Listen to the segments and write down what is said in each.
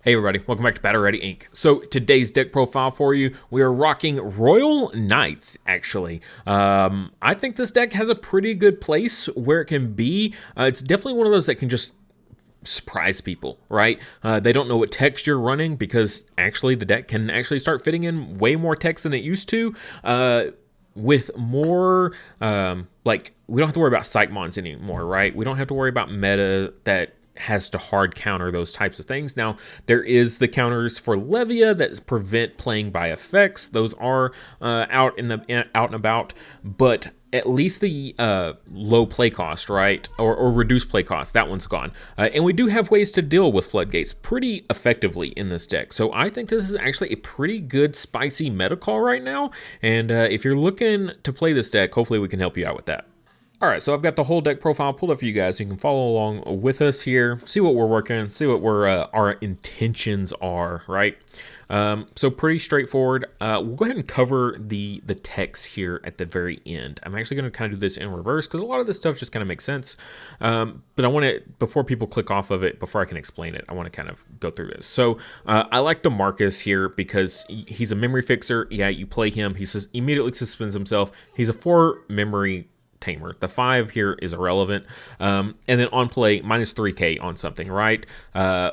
Hey everybody, welcome back to Battle Ready Inc. So today's deck profile for you, we are rocking Royal Knights, actually. I think this deck has a pretty good place where it can be. It's definitely one of those that can just surprise people, right? They don't know what text you're running because actually the deck can actually start fitting in way more text than it used to. With more, like, we don't have to worry about Psychmons anymore, right? We don't have to worry about meta that has to hard counter those types of things. Now, there is the counters for Levia that prevent playing by effects. Those are out and about, but at least the low play cost, right, or reduced play cost, that one's gone. And we do have ways to deal with floodgates pretty effectively in this deck. So I think this is actually a pretty good spicy meta call right now. And if you're looking to play this deck, hopefully we can help you out with that. All right, so I've got the whole deck profile pulled up for you guys. So you can follow along with us here, see what we're working, see what our intentions are, right? So pretty straightforward. We'll go ahead and cover the text here at the very end. I'm actually going to kind of do this in reverse because a lot of this stuff just kind of makes sense. But I want to, before people click off of it, before I can explain it, I want to kind of go through this. So I like the Marcus here because he's a memory fixer. Yeah, you play him. He immediately suspends himself. He's a 4 memory tamer. The 5 here is irrelevant. And then on play, minus 3k on something, right?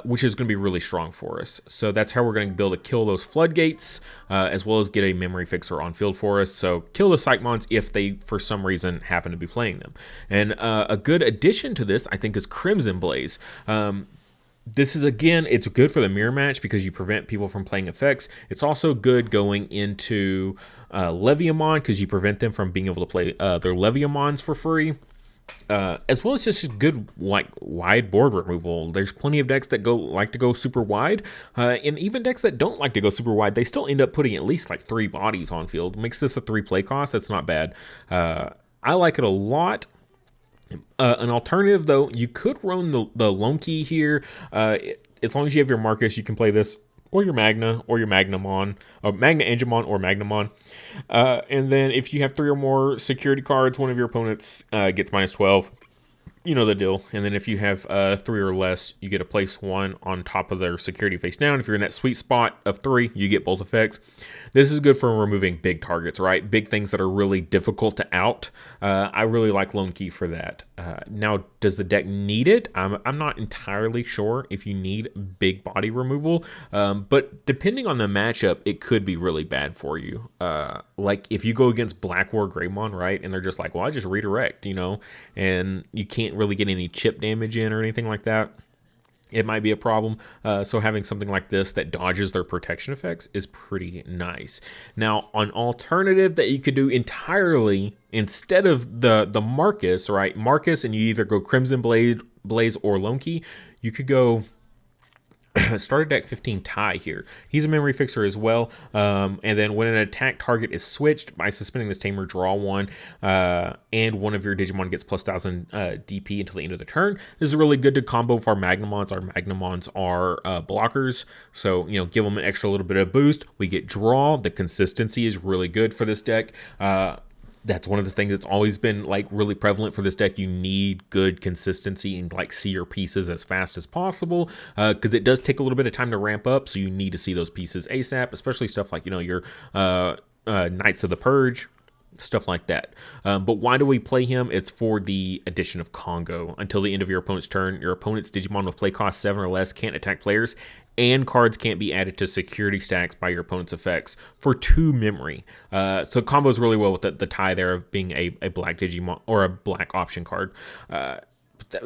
Which is going to be really strong for us. So that's how we're going to be able to kill those floodgates, as well as get a memory fixer on field for us. So kill the Psychmons if they, for some reason, happen to be playing them. And a good addition to this, I think, is Crimson Blaze. This is, again, it's good for the mirror match because you prevent people from playing effects. It's also good going into Leviamon because you prevent them from being able to play their Leviamons for free. As well as just good, like, wide board removal. There's plenty of decks that like to go super wide, and even decks that don't like to go super wide, they still end up putting at least like 3 bodies on field. Makes this a 3 play cost. That's not bad. I like it a lot. An alternative, though, you could run the Lone Key here. As long as you have your Marcus, you can play this, or your Magna, or your Magnamon, or Magna Angemon, or Magnamon. And then if you have 3 or more security cards, one of your opponents gets minus 12. You know the deal. And then if you have 3 or less, you get to place 1 on top of their security face down. If you're in that sweet spot of 3, you get both effects. This is good for removing big targets, right? Big things that are really difficult to out. I really like Lone Key for that. Now, does the deck need it? I'm not entirely sure if you need big body removal, but depending on the matchup, it could be really bad for you. Like if you go against Black War Greymon, right, and they're just like, well, I just redirect, you know, and you can't really get any chip damage in or anything like that, it might be a problem. So having something like this that dodges their protection effects is pretty nice. Now, an alternative that you could do entirely instead of the Marcus, right? Marcus, and you either go Crimson Blaze or Lone Key, you could go starter deck 15 Ty here. He's a memory fixer as well. And then when an attack target is switched, by suspending this tamer, draw 1, and one of your Digimon gets plus 1000 DP until the end of the turn. This is really good to combo with our Magnamons. Our Magnamons are blockers, so you know, give them an extra little bit of boost. We get draw. The consistency is really good for this deck. That's one of the things that's always been like really prevalent for this deck. You need good consistency and like see your pieces as fast as possible, because it does take a little bit of time to ramp up. So you need to see those pieces ASAP, especially stuff like, you know, your Knights of the Purge, stuff like that. But why do we play him? It's for the addition of Congo. Until the end of your opponent's turn, your opponent's Digimon with play cost 7 or less can't attack players, and cards can't be added to security stacks by your opponent's effects for 2 memory. So combos really well with the tie there of being a black Digimon or a black option card.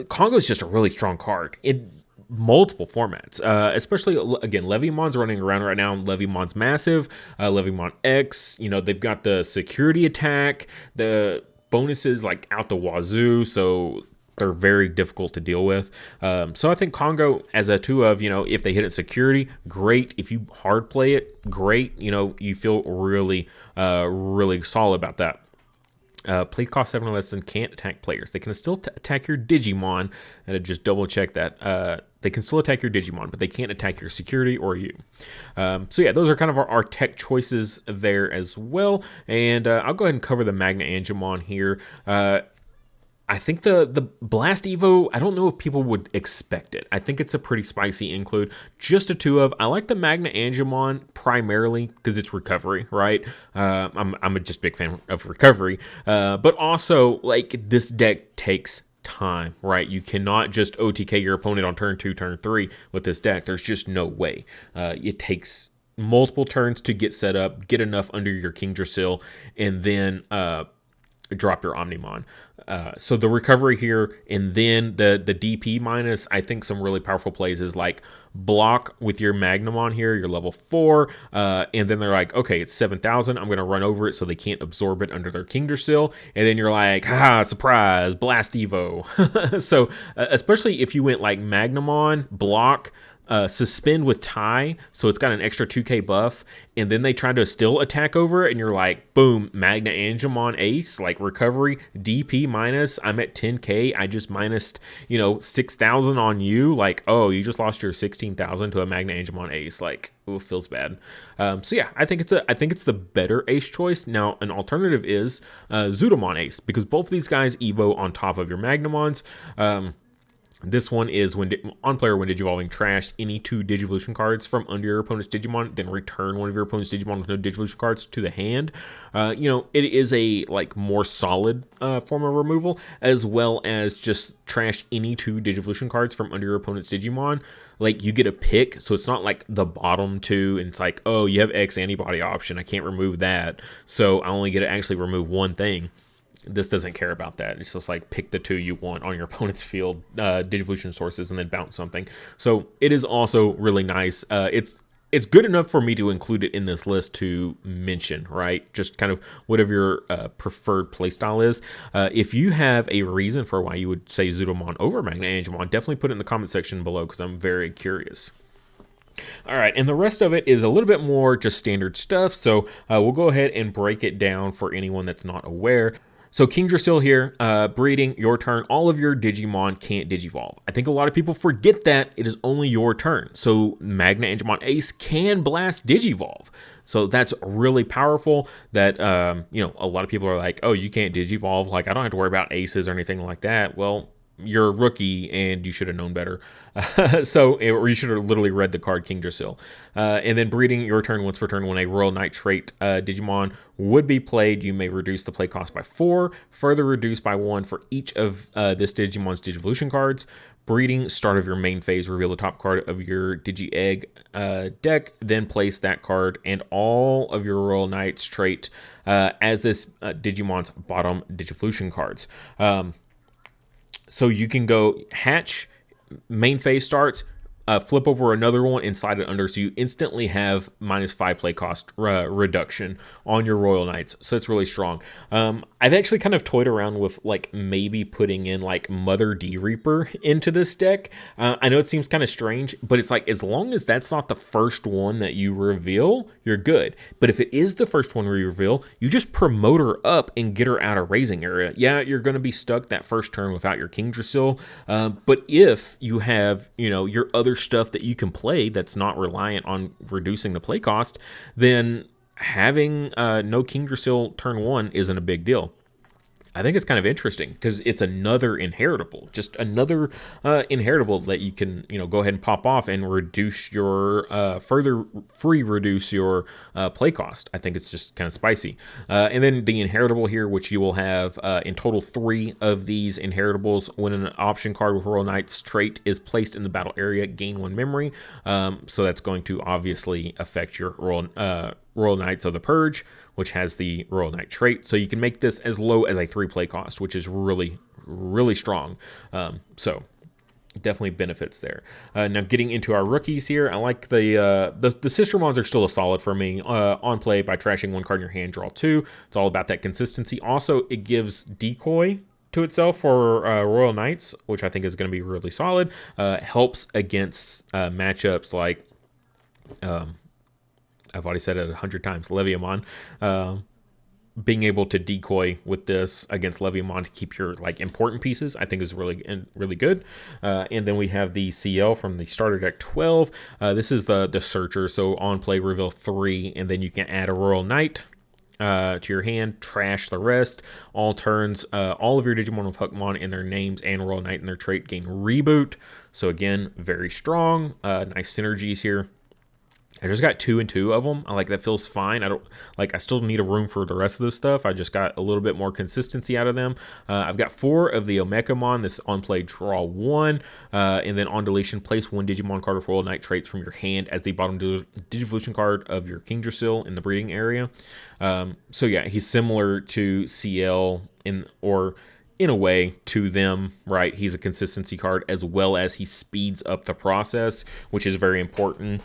Congo is just a really strong card in multiple formats, especially, again, Leviamon's running around right now. Leviamon's massive, Leviamon X, you know, they've got the security attack, the bonuses like out the wazoo, so they're very difficult to deal with. So I think Congo as a 2 of, you know, if they hit it security, great. If you hard play it, great. You know, you feel really, really solid about that. Play cost 7 or less and can't attack players. They can still attack your Digimon. And I just double check that. They can still attack your Digimon, but they can't attack your security or you. So yeah, those are kind of our tech choices there as well. And I'll go ahead and cover the Magna Angemon here. I think the Blast Evo, I don't know if people would expect it. I think it's a pretty spicy include. Just a 2 of. I like the Magna Angemon primarily because it's recovery, right? I'm a just big fan of recovery. But also, like, this deck takes time, right? You cannot just OTK your opponent on turn 2, turn 3 with this deck. There's just no way. It takes multiple turns to get set up, get enough under your Kingdrasil, and then drop your Omnimon. So the recovery here, and then the DP minus, I think some really powerful plays is like block with your Magnamon here, your level 4, and then they're like, okay, it's 7,000, I'm going to run over it so they can't absorb it under their Kingdrasil, and then you're like, ha, surprise, Blast Evo. So especially if you went like Magnamon, block, suspend with tie, so it's got an extra 2k buff, and then they try to still attack over it, and you're like, boom, Magna Angemon Ace, like recovery, DP minus, I'm at 10k, I just minused, 6,000 on you, like, oh, you just lost your 16,000 to a Magna Angemon Ace, like, ooh, feels bad. So yeah, I think it's the better Ace choice. Now, an alternative is Zudomon Ace, because both of these guys evo on top of your Magnamons. This one is when on player when Digivolving trashed any 2 Digivolution cards from under your opponent's Digimon, then return one of your opponent's Digimon with no Digivolution cards to the hand. It is a like more solid form of removal, as well as just trash any 2 Digivolution cards from under your opponent's Digimon. Like, you get a pick, so it's not like the bottom 2, and it's like, oh, you have X antibody option, I can't remove that, so I only get to actually remove one thing. This doesn't care about that. It's just like pick the 2 you want on your opponent's field, Digivolution sources, and then bounce something. So it is also really nice. It's good enough for me to include it in this list to mention, right? Just kind of whatever your preferred playstyle is. If you have a reason for why you would say Zudomon over Magna Angemon, definitely put it in the comment section below because I'm very curious. All right, and the rest of it is a little bit more just standard stuff. So we'll go ahead and break it down for anyone that's not aware. So Kingdrasil here, breeding, your turn, all of your Digimon can't Digivolve. I think a lot of people forget that it is only your turn. So Magna Angemon Ace can blast Digivolve. So that's really powerful that, a lot of people are like, oh, you can't Digivolve. Like, I don't have to worry about aces or anything like that. Well, you're a rookie and you should have known better. Or you should have literally read the card Kingdrasil. And then breeding, your turn once per turn when a Royal Knight trait Digimon would be played, you may reduce the play cost by 4, further reduce by 1 for each of this Digimon's Digivolution cards. Breeding, start of your main phase, reveal the top card of your Digi-Egg deck, then place that card and all of your Royal Knights trait as this Digimon's bottom Digivolution cards. So you can go hatch, main phase starts, flip over another one and slide it under, so you instantly have -5 play cost reduction on your Royal Knights. So it's really strong. I've actually kind of toyed around with like maybe putting in like Mother D Reaper into this deck. I know it seems kind of strange, but it's like as long as that's not the first one that you reveal, you're good. But if it is the first one you reveal, you just promote her up and get her out of raising area. Yeah, you're going to be stuck that first turn without your Kingdrasil. But if you have, your other stuff that you can play that's not reliant on reducing the play cost, then having no Kingdrasil turn 1 isn't a big deal. I think it's kind of interesting because it's another inheritable, just another inheritable that you can, go ahead and pop off and reduce your, reduce your play cost. I think it's just kind of spicy. And then the inheritable here, which you will have in total 3 of these inheritables. When an option card with Royal Knight's trait is placed in the battle area, gain 1 memory. So that's going to obviously affect your Royal Knights of the Purge, which has the Royal Knight trait. So you can make this as low as a 3 play cost, which is really, really strong. So definitely benefits there. Now getting into our rookies here, I like the Sister Mons are still a solid for me. On play, by trashing 1 card in your hand, draw 2. It's all about that consistency. Also, it gives decoy to itself for Royal Knights, which I think is going to be really solid. Helps against matchups like... I've already said it 100 times, Leviamon. Being able to decoy with this against Leviamon to keep your important pieces, I think is really good. And then we have the CL from the starter deck 12. This is the Searcher, so on play reveal 3, and then you can add a Royal Knight. to your hand, trash the rest. All turns, all of your Digimon with Hookmon in their names and Royal Knight and their trait gain reboot. So again, very strong. Nice synergies here. I just got 2 and 2 of them. I like that feels fine. I still need a room for the rest of this stuff. I just got a little bit more consistency out of them. I've got 4 of the Omekamon. This on play, draw 1, and then on deletion, place 1 Digimon card with Royal Knight traits from your hand as the bottom Digivolution card of your Kingdrasil in the breeding area. So yeah, he's similar to CL in a way to them, right? He's a consistency card as well as he speeds up the process, which is very important.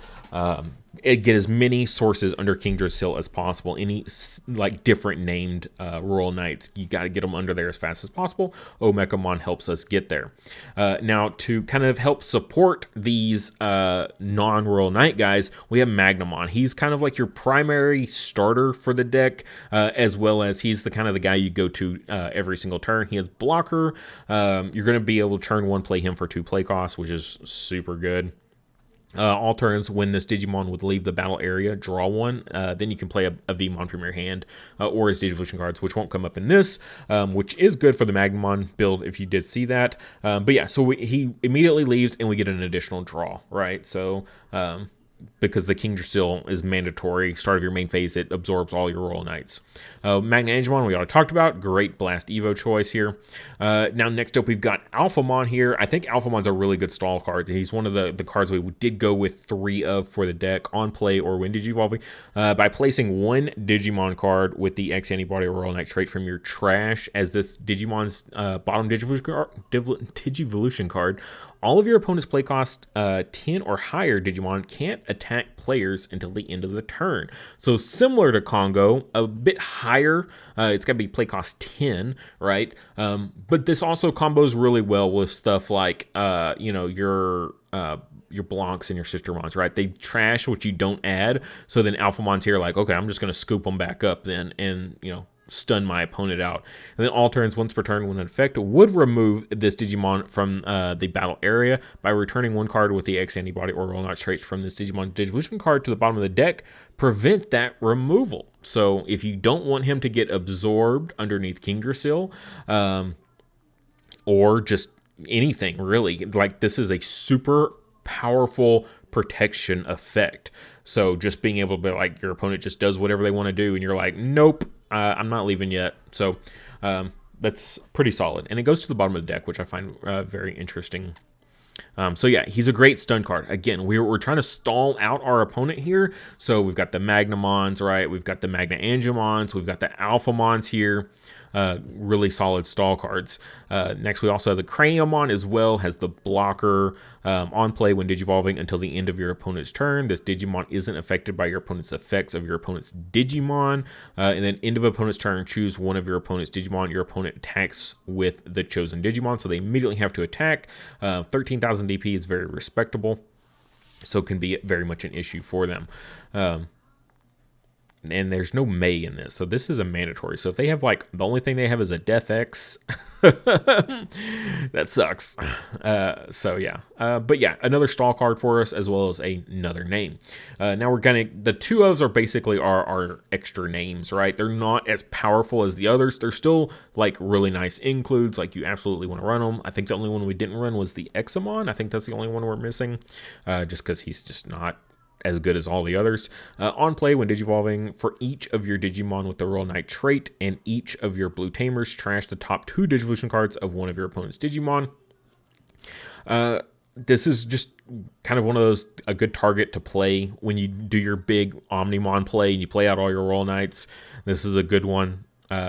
Get as many sources under Kingdrasil as possible. Any like different named Royal Knights, you got to get them under there as fast as possible. Omekamon helps us get there. Now, to kind of help support these non-Royal Knight guys, we have Magnamon. He's kind of like your primary starter for the deck, as well as he's the kind of the guy you go to every single turn. He has blocker. You're going to be able to turn 1, play him for 2 play costs, which is super good. All turns, when this Digimon would leave the battle area, draw 1. Then you can play a Vmon from your hand or his Digivolution cards, which won't come up in this, which is good for the Magnamon build if you did see that. But yeah, so he immediately leaves and we get an additional draw, right? So because the Kingdrasil is mandatory, start of your main phase, it absorbs all your Royal Knights. Magna Angemon, we already talked about. Great Blast Evo choice here. Now, next up, we've got Alphamon here. I think Alphamon's a really good stall card. He's one of the cards we did go with 3 of for the deck on play or when Digivolving. By placing 1 Digimon card with the X Antibody or Royal Knight trait from your trash as this Digimon's bottom Digivolution card, all of your opponent's play cost 10 or higher Digimon can't attack players until the end of the turn. So similar to Congo, a bit higher. It's got to be play cost 10, right? But this also combos really well with stuff like, your Blancs and your Sistermons, right? They trash what you don't add. So then Alphamon's here like, okay, I'm just going to scoop them back up then and, stun my opponent out. And then all turns, once per turn, when an effect would remove this Digimon from the battle area by returning 1 card with the X Antibody or Royal Knight traits from this Digimon Digivolution card to the bottom of the deck, prevent that removal. So if you don't want him to get absorbed underneath Kingdrasil, or just anything really, like this is a super powerful protection effect. So just being able to be like, your opponent just does whatever they want to do and you're like, nope, I'm not leaving yet. So that's pretty solid. And it goes to the bottom of the deck, which I find very interesting. So yeah, he's a great stun card. Again, we're trying to stall out our opponent here. So we've got the Magnamons, right? We've got the Magna Angemons. We've got the Alphamons here. Really solid stall cards. Next, we also have the Craniomon as well, has the blocker on play when Digivolving until the end of your opponent's turn. This Digimon isn't affected by your opponent's effects of your opponent's Digimon. And then end of opponent's turn, choose one of your opponent's Digimon. Your opponent attacks with the chosen Digimon, so they immediately have to attack. 13,000 DP is very respectable, so can be very much an issue for them. And there's no May in this, so this is a mandatory. So if they have like, the only thing they have is a Death X, that sucks. So yeah, but yeah, another stall card for us as well as another name. Now we're the 2 ofs are basically our extra names, right? They're not as powerful as the others. They're still like really nice includes, like you absolutely want to run them. I think the only one we didn't run was the Examon. I think that's the only one we're missing, just because he's just not as good as all the others. On play, when Digivolving, for each of your Digimon with the Royal Knight trait and each of your blue tamers, trash the top 2 Digivolution cards of one of your opponent's Digimon. This is just kind of one of those, a good target to play when you do your big Omnimon play and you play out all your Royal Knights. This is a good one.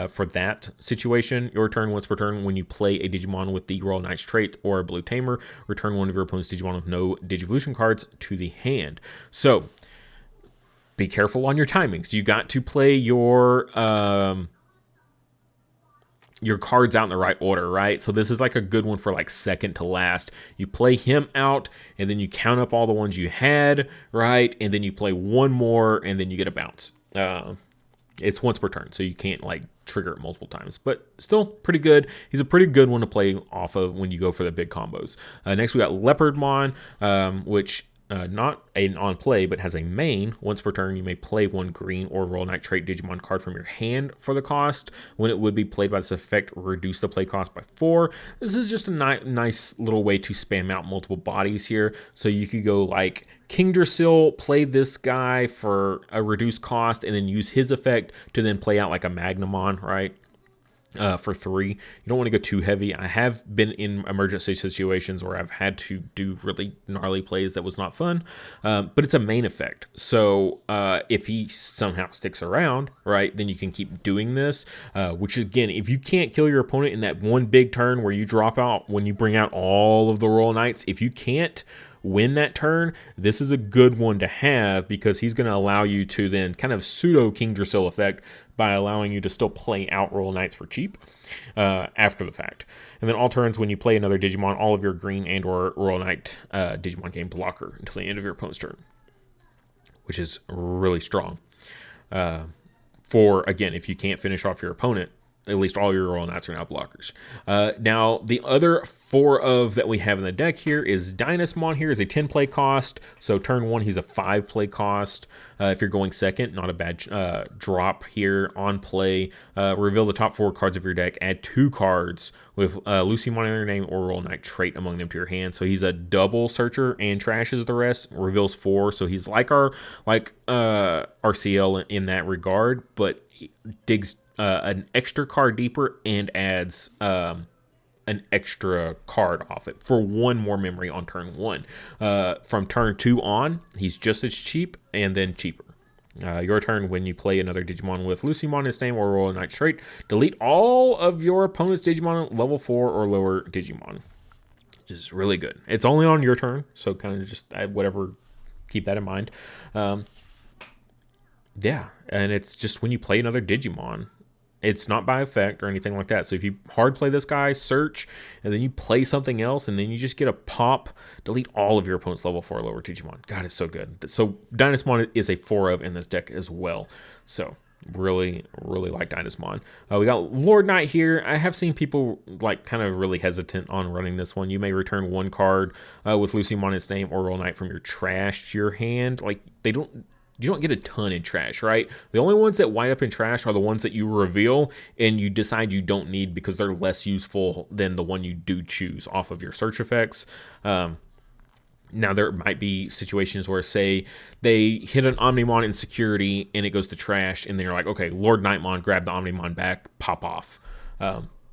For that situation. Your turn, once per turn, when you play a Digimon with the Royal Knight's trait or a blue tamer, return one of your opponent's Digimon with no Digivolution cards to the hand. So be careful on your timings. You got to play your cards out in the right order, right? So this is like a good one for like second to last. You play him out and then you count up all the ones you had, right? And then you play one more and then you get a bounce. It's once per turn, so you can't like trigger it multiple times, but still pretty good. He's a pretty good one to play off of when you go for the big combos. Next, we got Leopardmon, which not an on play, but has a main. Once per turn, you may play one green or Royal Knight trait Digimon card from your hand for the cost. When it would be played by this effect, reduce the play cost by 4. This is just a nice little way to spam out multiple bodies here. So you could go like Kingdrasil, play this guy for a reduced cost, and then use his effect to then play out like a Magnamon, right? For 3. You don't want to go too heavy. I have been in emergency situations where I've had to do really gnarly plays that was not fun, but it's a main effect. So if he somehow sticks around, right, then you can keep doing this, which again, if you can't kill your opponent in that one big turn where you drop out when you bring out all of the Royal Knights, if you can't win that turn, this is a good one to have because he's going to allow you to then kind of pseudo Kingdrasil effect by allowing you to still play out Royal Knights for cheap after the fact. And then all turns when you play another Digimon, all of your green and or Royal Knight Digimon gain blocker until the end of your opponent's turn, which is really strong. For, again, if you can't finish off your opponent, at least all your Royal Knights are now blockers. Now, the other 4 of that we have in the deck here is Dynasmon here is a 10 play cost. So turn 1, he's a 5 play cost. If you're going second, not a bad drop here on play. Reveal the top 4 cards of your deck. Add 2 cards with Lucymon in their name or Royal Knight trait among them to your hand. So he's a double searcher and trashes the rest. Reveals 4. So he's like our RCL in that regard, but digs an extra card deeper and adds an extra card off it for 1 more memory on turn 1. From turn 2 on, he's just as cheap and then cheaper. Your turn, when you play another Digimon with Lucymon in its name or Royal Knight trait, delete all of your opponent's Digimon level 4 or lower Digimon. Which is really good. It's only on your turn, so kind of just whatever, keep that in mind. Yeah, and it's just when you play another Digimon. It's not by effect or anything like that. So if you hard play this guy, search, and then you play something else, and then you just get a pop, delete all of your opponent's level 4 lower Digimon. God, it's so good. So Dynasmon is a 4 of in this deck as well. So really, really like Dynasmon. We got Lord Knight here. I have seen people like kind of really hesitant on running this one. You may return 1 card with Lucymon in its name or Royal Knight from your trash to your hand. Like you don't get a ton in trash, right? The only ones that wind up in trash are the ones that you reveal and you decide you don't need because they're less useful than the one you do choose off of your search effects. Now, there might be situations where, say, they hit an Omnimon in security and it goes to trash, and then you're like, okay, Lord Nightmon, grab the Omnimon back, pop off.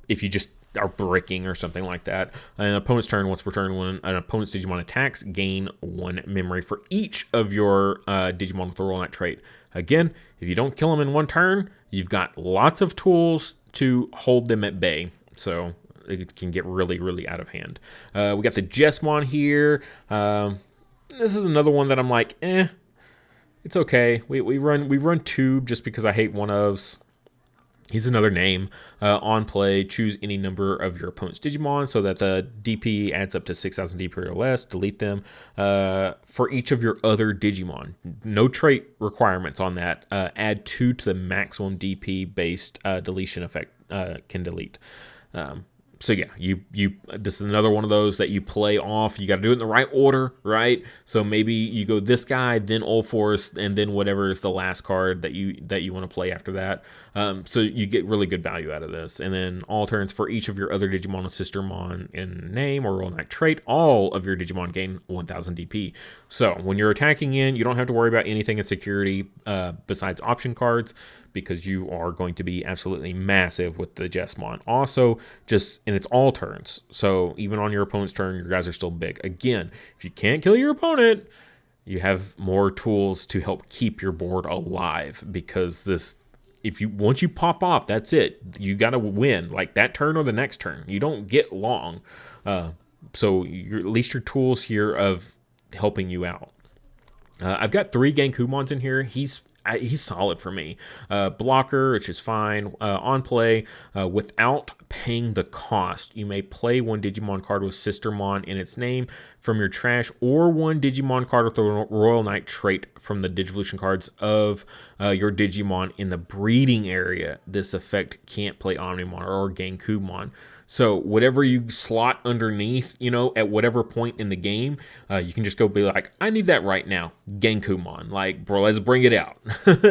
If you just are bricking or something like that. An opponent's turn, once per turn, when an opponent's Digimon attacks, gain 1 memory for each of your Digimon with the Royal Knight trait. Again, if you don't kill them in 1 turn, you've got lots of tools to hold them at bay. So it can get really, really out of hand. We got the Jesmon here. This is another one that I'm like, it's okay. We run Tube just because I hate 1-ofs. He's another name. On play, choose any number of your opponent's Digimon so that the DP adds up to 6,000 DP or less. Delete them for each of your other Digimon. No trait requirements on that. Add 2 to the maximum DP based deletion effect can delete. So yeah, this is another one of those that you play off. You got to do it in the right order, right? So maybe you go this guy, then Ulforce, and then whatever is the last card that you want to play after that. So you get really good value out of this. And then all turns for each of your other Digimon and Sistermon in name or Royal Knight trait, all of your Digimon gain 1,000 DP. So when you're attacking in, you don't have to worry about anything in security besides option cards, because you are going to be absolutely massive with the Jesmon. Also, and it's all turns. So even on your opponent's turn, your guys are still big. Again, if you can't kill your opponent, you have more tools to help keep your board alive, because once you pop off, that's it. You got to win like that turn or the next turn. You don't get long. So at least your tools here of helping you out. I've got 3 Genkumons in here. He's solid for me. Blocker, which is fine. On play, without paying the cost, you may play 1 Digimon card with Sistermon in its name from your trash, or 1 Digimon card with the Royal Knight trait from the Digivolution cards of your Digimon in the breeding area. This effect can't play Omnimon or Genkumon. So whatever you slot underneath, at whatever point in the game, you can just go be like, I need that right now. Genkumon. Like, bro, let's bring it out.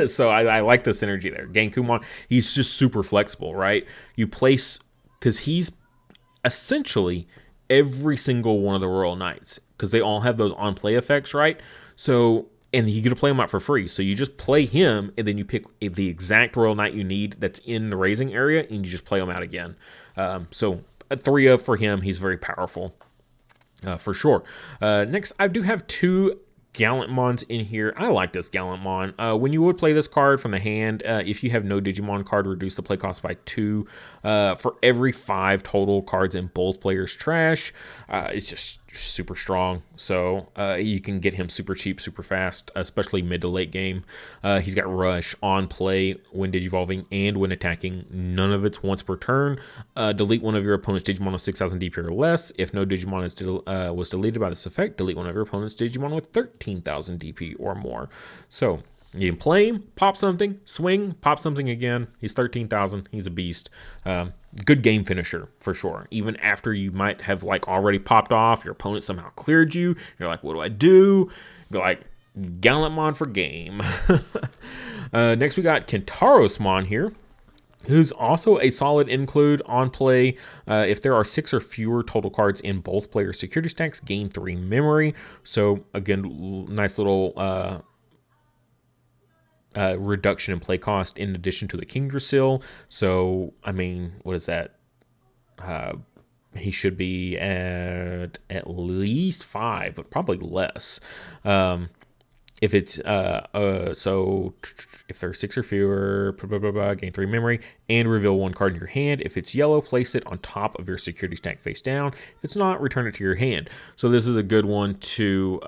So I like the synergy there. Genkumon, he's just super flexible, right? You place, because he's essentially every single one of the Royal Knights, because they all have those on play effects, right? So, and you get to play them out for free. So you just play him, and then you pick the exact Royal Knight you need that's in the raising area, and you just play them out again. So a 3-of for him. He's very powerful, for sure. Next, I do have 2 Gallantmons in here. I like this Gallantmon. When you would play this card from the hand, if you have no Digimon card, reduce the play cost by 2 for every 5 total cards in both players' trash. It's just super strong, so you can get him super cheap, super fast, especially mid to late game. He's got Rush, on play, when digivolving, and when attacking. None of it's once per turn. Delete one of your opponent's Digimon with 6,000 DP or less. If no Digimon was deleted by this effect, delete one of your opponent's Digimon with 13,000 DP or more. So you can play him, pop something, swing, pop something again. He's 13,000. He's a beast. Good game finisher for sure. Even after you might have like already popped off, your opponent somehow cleared you. You're like, what do I do? You're like, Gallantmon for game. Next we got Kentarosmon here, who's also a solid include on play. If there are 6 or fewer total cards in both players' security stacks, gain 3 memory. So again, nice little reduction in play cost in addition to the Kingdrasil. So, I mean, what is that? He should be at least 5, but probably less. If it's so if there are 6 or fewer, gain 3 memory and reveal 1 card in your hand. If it's yellow, place it on top of your security stack face down. If it's not, return it to your hand. So this is a good one to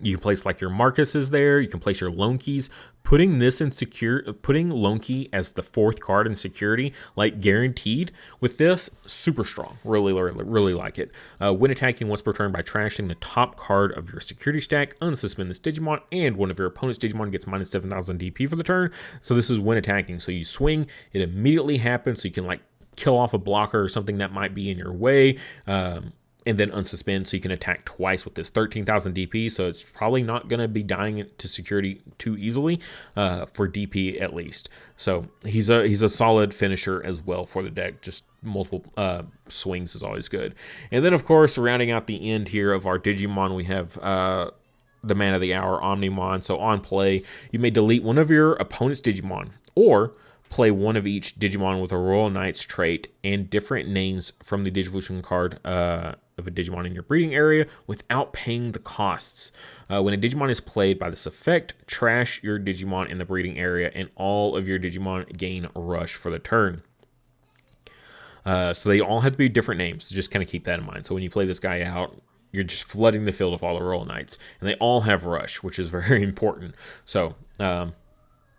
you can place like your Marcuses there. You can place your Lonkeys. Putting this in putting Lonkey as the 4th card in security, like guaranteed with this, super strong. Really like it. When attacking once per turn by trashing the top card of your security stack, unsuspend this Digimon, and one of your opponent's Digimon gets minus 7,000 DP for the turn. So this is when attacking. So you swing, it immediately happens. So you can like kill off a blocker or something that might be in your way. And then unsuspend, so you can attack twice with this 13,000 DP. So it's probably not going to be dying to security too easily, for DP at least. So he's a solid finisher as well for the deck. Just multiple swings is always good. And then of course, rounding out the end here of our Digimon, we have the man of the hour, Omnimon. So on play, you may delete one of your opponent's Digimon, or play one of each Digimon with a Royal Knight's trait and different names from the Digivolution card of a Digimon in your breeding area without paying the costs. When a Digimon is played by this effect, trash your Digimon in the breeding area and all of your Digimon gain Rush for the turn. So they all have to be different names, so just kind of keep that in mind. So when you play this guy out, you're just flooding the field with all the Royal Knights, and they all have Rush, which is very important. So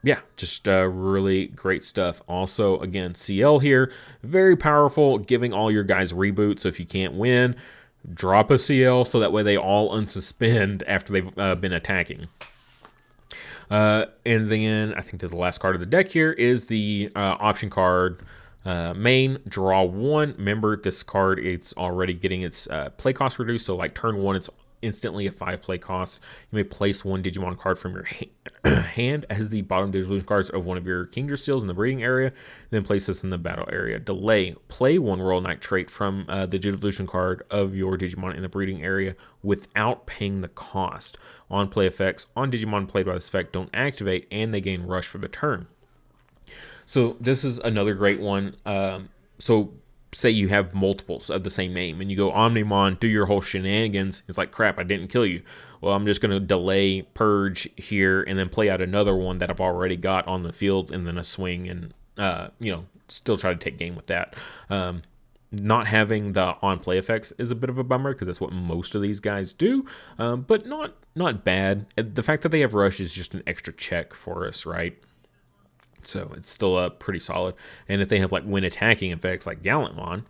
yeah, just really great stuff. Also, again, CL here, very powerful, giving all your guys reboot. So if you can't win, drop a CL so that way they all unsuspend after they've been attacking. And then I think the last card of the deck here is the option card. Main, draw 1. Remember, this card, it's already getting its play cost reduced. So like turn 1, it's instantly a 5 play cost. You may place 1 Digimon card from your hand as the bottom Digivolution cards of one of your Kingdrasils in the breeding area, then place this in the battle area. Delay, play 1 Royal Knight trait from the Digivolution card of your Digimon in the breeding area without paying the cost. On play effects on Digimon played by this effect don't activate, and they gain Rush for the turn. So this is another great one. So say you have multiples of the same name and you go Omnimon, do your whole shenanigans. It's like, crap, I didn't kill you. Well, I'm just going to delay, purge here, and then play out another one that I've already got on the field, and then a swing, and still try to take game with that. Not having the on play effects is a bit of a bummer because that's what most of these guys do, but not bad. The fact that they have Rush is just an extra check for us, right? So it's still pretty solid. And if they have like when attacking effects like Gallantmon,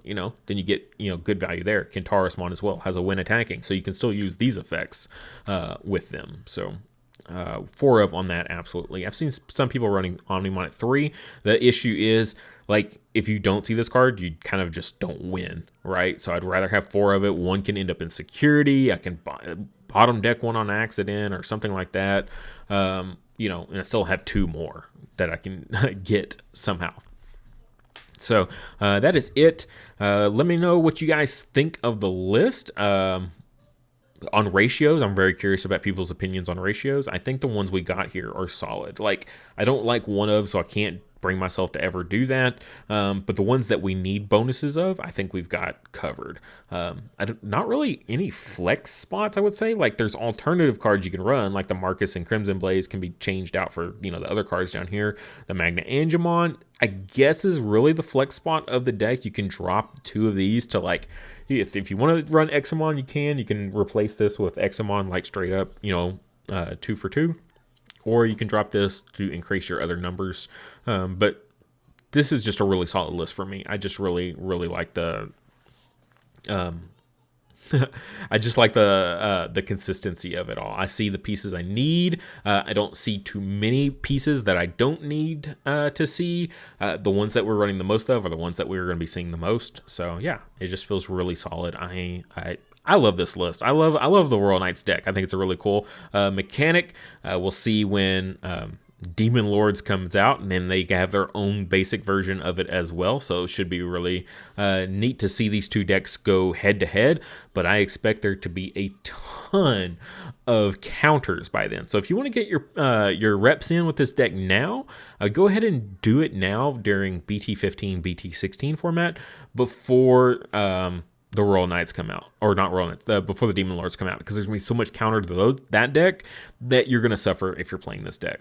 then you get good value there. Kentarosmon as well has a when attacking, so you can still use these effects with them. So 4 of on that, absolutely. I've seen some people running Omnimon at 3. The issue is, like, if you don't see this card, you kind of just don't win, right? So I'd rather have 4 of it. One can end up in security. I can bottom deck one on accident or something like that. You know, and I still have 2 more that I can get somehow. So that is it. Let me know what you guys think of the list. On ratios, I'm very curious about people's opinions on ratios. I think the ones we got here are solid. Like, I don't like one of, so I can't bring myself to ever do that. But the ones that we need bonuses of, I think we've got covered. Not really any flex spots, I would say. Like, there's alternative cards you can run, like the Marcus and Crimson Blaze can be changed out for, you know, the other cards down here. The Magna Angemon, I guess, is really the flex spot of the deck. You can drop 2 of these to, like, if you want to run Examon, you can. You can replace this with Examon, like, straight up, you know, 2 for 2. Or you can drop this to increase your other numbers. But this is just a really solid list for me. I just really, really like the... I just like the consistency of it all. I see the pieces I need. I don't see too many pieces that I don't need to see. The ones that we're running the most of are the ones that we're going to be seeing the most. So yeah, it just feels really solid. I love this list. I love the Royal Knights deck. I think it's a really cool mechanic. We'll see when Demon Lords comes out, and then they have their own basic version of it as well. So it should be really neat to see these 2 decks go head to head. But I expect there to be a ton of counters by then. So if you want to get your reps in with this deck now, go ahead and do it now during BT15, BT16 format before the Royal Knights come out, or not Royal Knights, before the Demon Lords come out, because there's gonna be so much counter to that deck that you're gonna suffer if you're playing this deck.